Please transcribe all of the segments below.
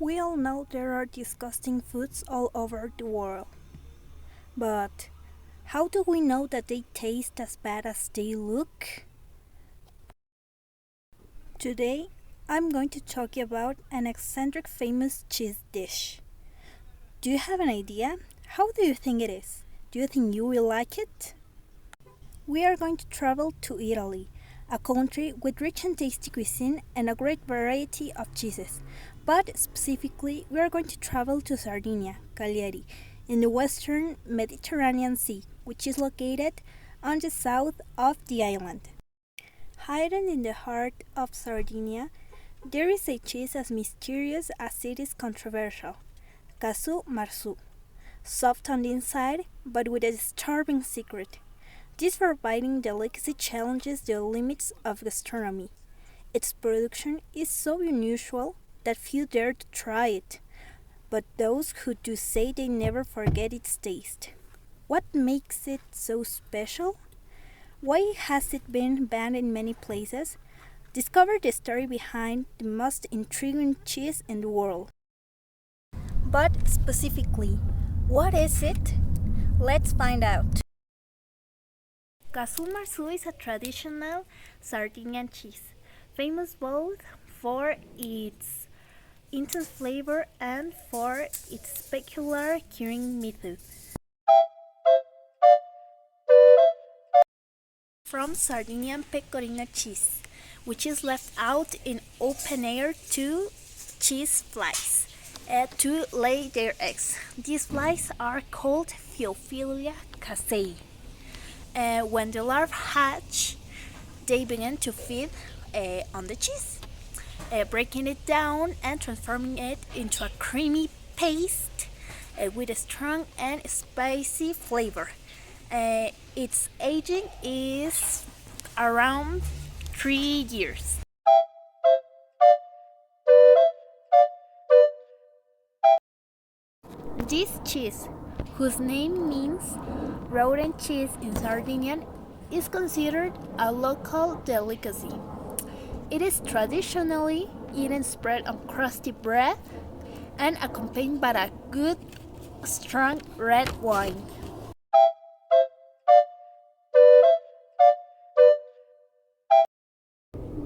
We all know there are disgusting foods all over the world. But how do we know that they taste as bad as they look? Today, I'm going to talk about an eccentric famous cheese dish. Do you have an idea? How do you think it is? Do you think you will like it? We are going to travel to Italy, a country with rich and tasty cuisine and a great variety of cheeses. But specifically, we are going to travel to Sardinia, Cagliari, in the western Mediterranean Sea, which is located on the south of the island. Hidden in the heart of Sardinia, there is a cheese as mysterious as it is controversial, Casu Marzu. Soft on the inside, but with a disturbing secret. This forbidding delicacy challenges the limits of gastronomy. Its production is so unusual that few dare to try it, but those who do say they never forget its taste. What makes it so special? Why has it been banned in many places? Discover the story behind the most intriguing cheese in the world. But specifically, what is it? Let's find out. Casu Marzu is a traditional Sardinian cheese, famous both for its intense flavor and for its peculiar curing method. From Sardinian pecorino cheese, which is left out in open air to cheese flies to lay their eggs. These flies are called Pheophilia casei. When the larvae hatch, they begin to feed on the cheese, breaking it down and transforming it into a creamy paste with a strong and spicy flavor. Its aging is around 3 years. This cheese, whose name means rodent cheese in Sardinian, is considered a local delicacy. It is traditionally eaten spread on crusty bread and accompanied by a good, strong red wine.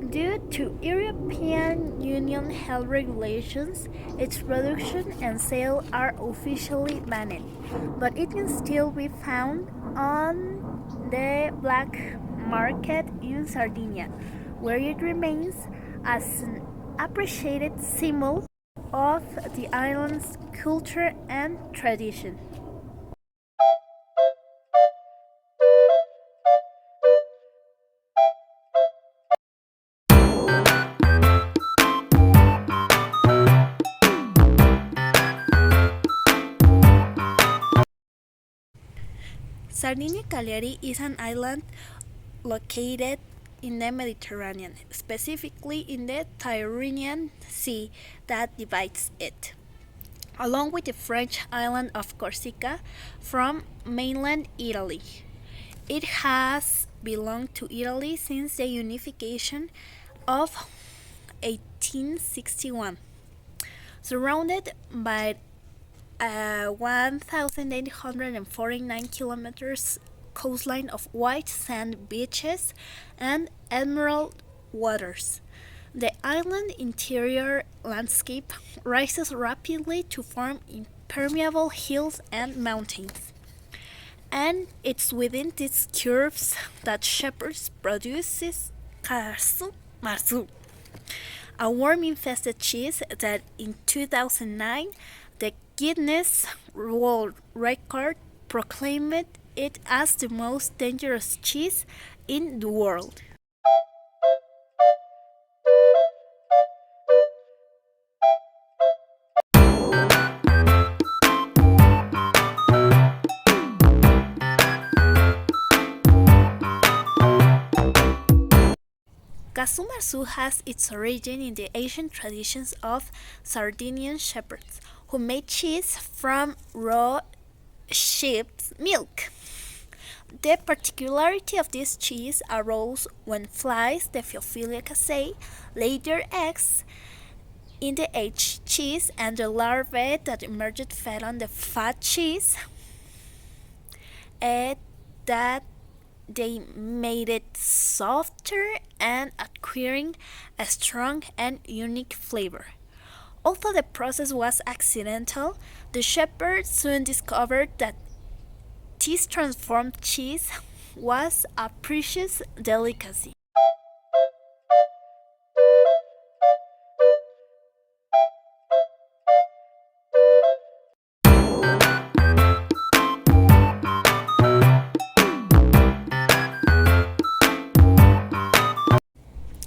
Due to European Union health regulations, its production and sale are officially banned, but it can still be found on the black market in Sardinia, where it remains as an appreciated symbol of the island's culture and tradition. Sardinia Cagliari is an island located in the Mediterranean, specifically in the Tyrrhenian Sea that divides it, along with the French island of Corsica from mainland Italy. It has belonged to Italy since the unification of 1861. Surrounded by 1,849 kilometers coastline of white sand beaches and emerald waters. The island interior landscape rises rapidly to form impermeable hills and mountains. And it's within these curves that Shepherds produces Casu Marzu, a worm-infested cheese that in 2009 the Guinness World Record proclaimed it as the most dangerous cheese in the world. Casu Marzu has its origin in the ancient traditions of Sardinian shepherds who made cheese from raw sheep's milk. The particularity of this cheese arose when flies, the Pheophilia casei, laid their eggs In the aged cheese and the larvae that emerged fed on the fat cheese, that they made it softer and acquiring a strong and unique flavor. Although the process was accidental, the shepherds soon discovered that this transformed cheese was a precious delicacy.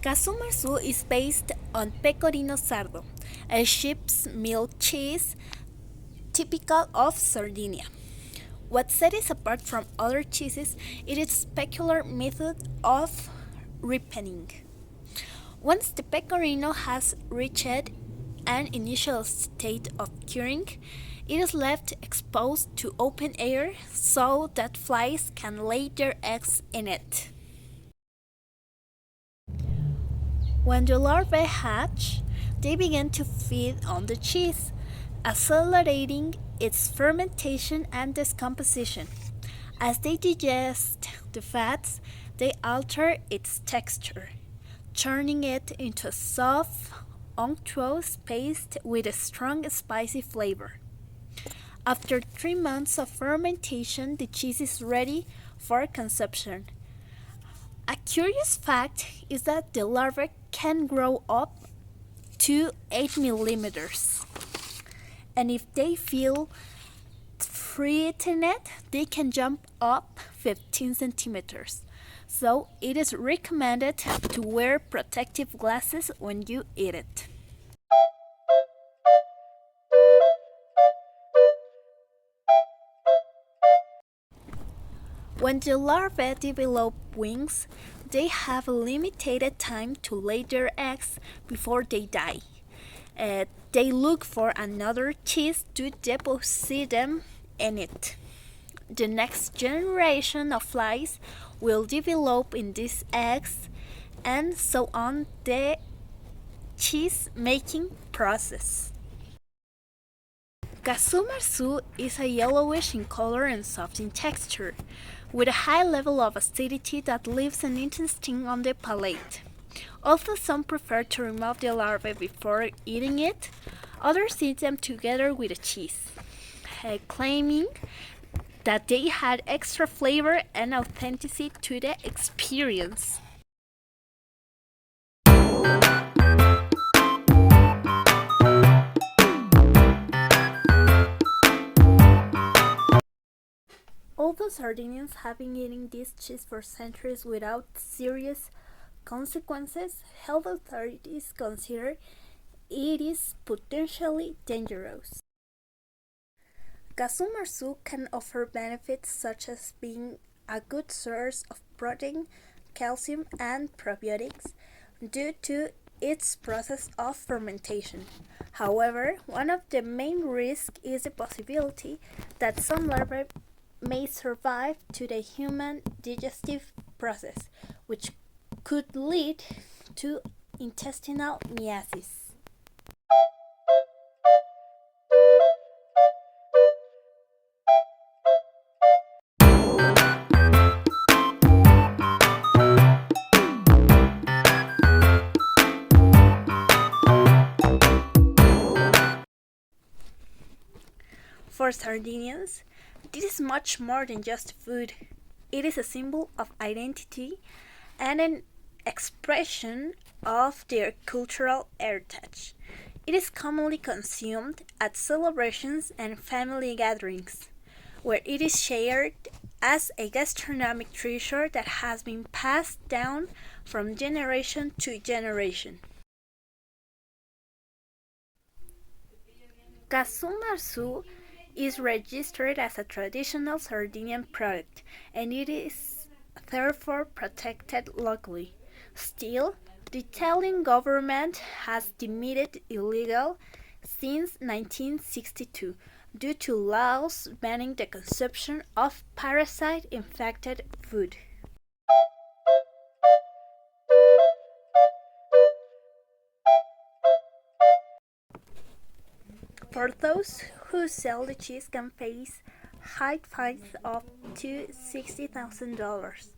Casu Marzu is based on Pecorino Sardo, a sheep's milk cheese typical of Sardinia. What sets it apart from other cheeses is its peculiar method of ripening. Once the pecorino has reached an initial state of curing, it is left exposed to open air so that flies can lay their eggs in it. When the larvae hatch, they begin to feed on the cheese, accelerating its fermentation and decomposition. As they digest the fats, they alter its texture, turning it into a soft, unctuous paste with a strong spicy flavor. After 3 months of fermentation, the cheese is ready for consumption. A curious fact is that the larvae can grow up to 8 millimeters, and if they feel threatened, they can jump up 15 centimeters. So it is recommended to wear protective glasses when you eat it. When the larvae develop wings, they have a limited time to lay their eggs before they die. They look for another cheese to deposit them in it. The next generation of flies will develop in these eggs, and so on the cheese making process. Casu Marzu is a yellowish in color and soft in texture, with a high level of acidity that leaves an interesting on the palate. Although some prefer to remove the larvae before eating it, others eat them together with the cheese, claiming that they had extra flavor and authenticity to the experience. Although Sardinians have been eating this cheese for centuries without serious consequences, health authorities consider it is potentially dangerous. Casu Marzu can offer benefits such as being a good source of protein, calcium, and probiotics due to its process of fermentation. However, one of the main risks is the possibility that some larvae may survive to the human digestive process, which could lead to intestinal meiosis. For Sardinians, this is much more than just food. It is a symbol of identity and an expression of their cultural heritage. It is commonly consumed at celebrations and family gatherings, where it is shared as a gastronomic treasure that has been passed down from generation to generation. Casu Marzu is registered as a traditional Sardinian product, and it is therefore protected locally. Still, the Italian government has deemed it illegal since 1962 due to laws banning the consumption of parasite-infected food. For those who sell the cheese can face high fines of to $60,000,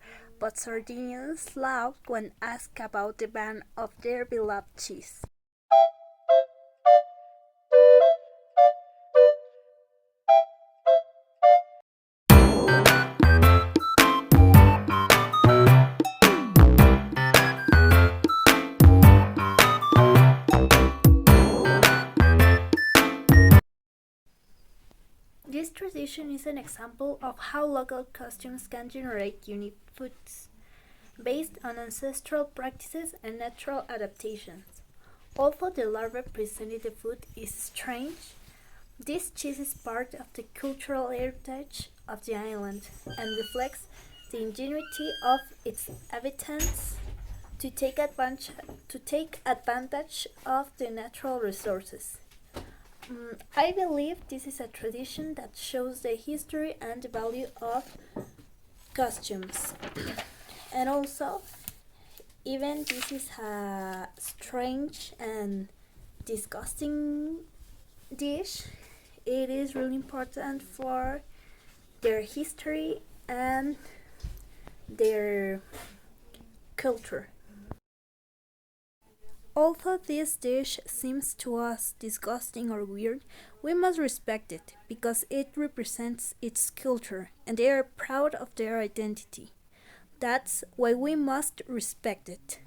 but Sardinians laugh when asked about the ban of their beloved cheese. This tradition is an example of how local customs can generate unique foods based on ancestral practices and natural adaptations. Although the larva presented the food is strange, this cheese is part of the cultural heritage of the island and reflects the ingenuity of its inhabitants to take advantage of the natural resources. I believe this is a tradition that shows the history and the value of costumes. And also, even this is a strange and disgusting dish, it is really important for their history and their culture. Although this dish seems to us disgusting or weird, we must respect it because it represents its culture and they are proud of their identity. That's why we must respect it.